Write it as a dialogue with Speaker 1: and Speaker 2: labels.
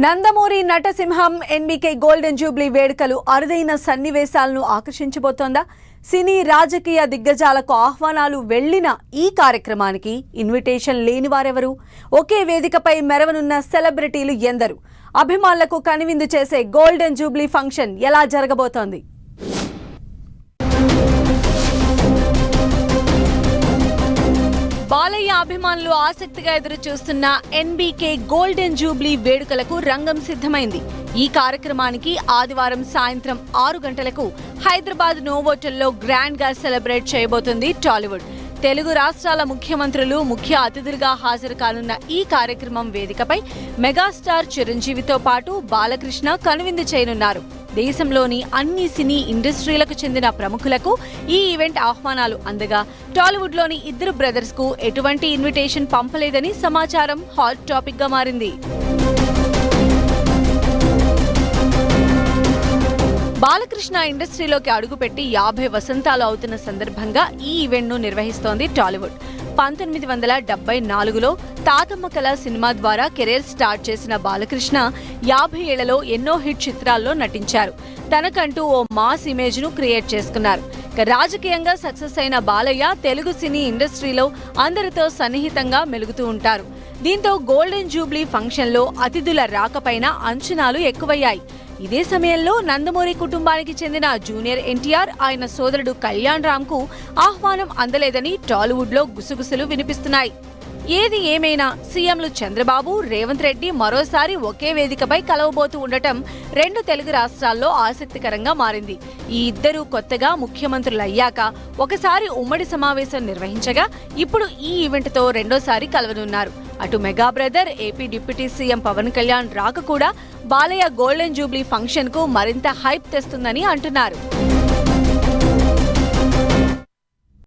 Speaker 1: Nandamuri నటసింహం NBK golden Jubilee వేడుకలు అరుదైన సన్నివేశాలను ఆకర్షించబోతోందా? సినీ రాజకీయ దిగ్గజాలకు ఆహ్వానాలు వెళ్లిన ఈ కార్యక్రమానికి ఇన్విటేషన్ లేని వారెవరు? ఒకే వేదికపై మెరవనున్న సెలబ్రిటీలు ఎందరు? అభిమానులకు కనువిందు చేసే గోల్డెన్ జూబ్లీ ఫంక్షన్ ఎలా జరగబోతోంది? బాలయ్య అభిమానులు ఆసక్తిగా ఎదురు చూస్తున్న ఎన్బీకే గోల్డెన్ జూబ్లీ వేడుకలకు రంగం సిద్ధమైంది. ఈ కార్యక్రమానికి ఆదివారం సాయంత్రం 6 గంటలకు హైదరాబాద్ నోవోటెల్లో గ్రాండ్ గా సెలబ్రేట్ చేయబోతుంది టాలీవుడ్. తెలుగు రాష్ట్రాల ముఖ్యమంత్రులు ముఖ్య అతిథులుగా హాజరు కానున్న ఈ కార్యక్రమం వేదికపై మెగాస్టార్ చిరంజీవితో పాటు బాలకృష్ణ కనువిందు చేయనున్నారు. దేశంలోని అన్ని సినీ ఇండస్ట్రీలకు చెందిన ప్రముఖులకు ఈ ఈవెంట్ ఆహ్వానాలు అందగా టాలీవుడ్లోని ఇద్దరు బ్రదర్స్ కు ఎటువంటి ఇన్విటేషన్ పంపలేదని సమాచారం హాట్ టాపిక్ గా మారింది. బాలకృష్ణ ఇండస్ట్రీలోకి అడుగుపెట్టి 50 వసంతాలు అవుతున్న సందర్భంగా ఈ ఈవెంట్ ను నిర్వహిస్తోంది టాలీవుడ్. 1974లో తాతమ్మ కళ సినిమా ద్వారా కెరీర్ స్టార్ట్ చేసిన బాలకృష్ణ 50 ఏళ్లలో ఎన్నో హిట్ చిత్రాల్లో నటించారు. తనకంటూ ఓ మాస్ ఇమేజ్ ను క్రియేట్ చేసుకున్నారు. రాజకీయంగా సక్సెస్ అయిన బాలయ్య తెలుగు సినీ ఇండస్ట్రీలో అందరితో సన్నిహితంగా మెలుగుతూ ఉంటారు. దీంతో గోల్డెన్ జూబ్లీ ఫంక్షన్ లో అతిథుల రాకపైన అంచనాలు ఎక్కువయ్యాయి. ఇదే సమయంలో నందమూరి కుటుంబానికి చెందిన జూనియర్ ఎన్టీఆర్, ఆయన సోదరుడు కళ్యాణ్ రామ్ కు ఆహ్వానం అందలేదని టాలీవుడ్ లో గుసగుసలు వినిపిస్తున్నాయి. ఏది ఏమైనా సీఎంలు చంద్రబాబు, రేవంత్ రెడ్డి మరోసారి ఒకే వేదికపై కలవబోతూ ఉండటం రెండు తెలుగు రాష్ట్రాల్లో ఆసక్తికరంగా మారింది. ఈ ఇద్దరు కొత్తగా ముఖ్యమంత్రులయ్యాక ఒకసారి ఉమ్మడి సమావేశం నిర్వహించగా ఇప్పుడు ఈ ఈవెంట్ తో రెండోసారి కలవనున్నారు. అటు mega brother, AP deputy CM Pawan Kalyan రాక కూడా బాలయ్య గోల్డెన్ జూబ్లీ ఫంక్షన్ కు మరింత హైప్ తెస్తుందని అంటున్నారు.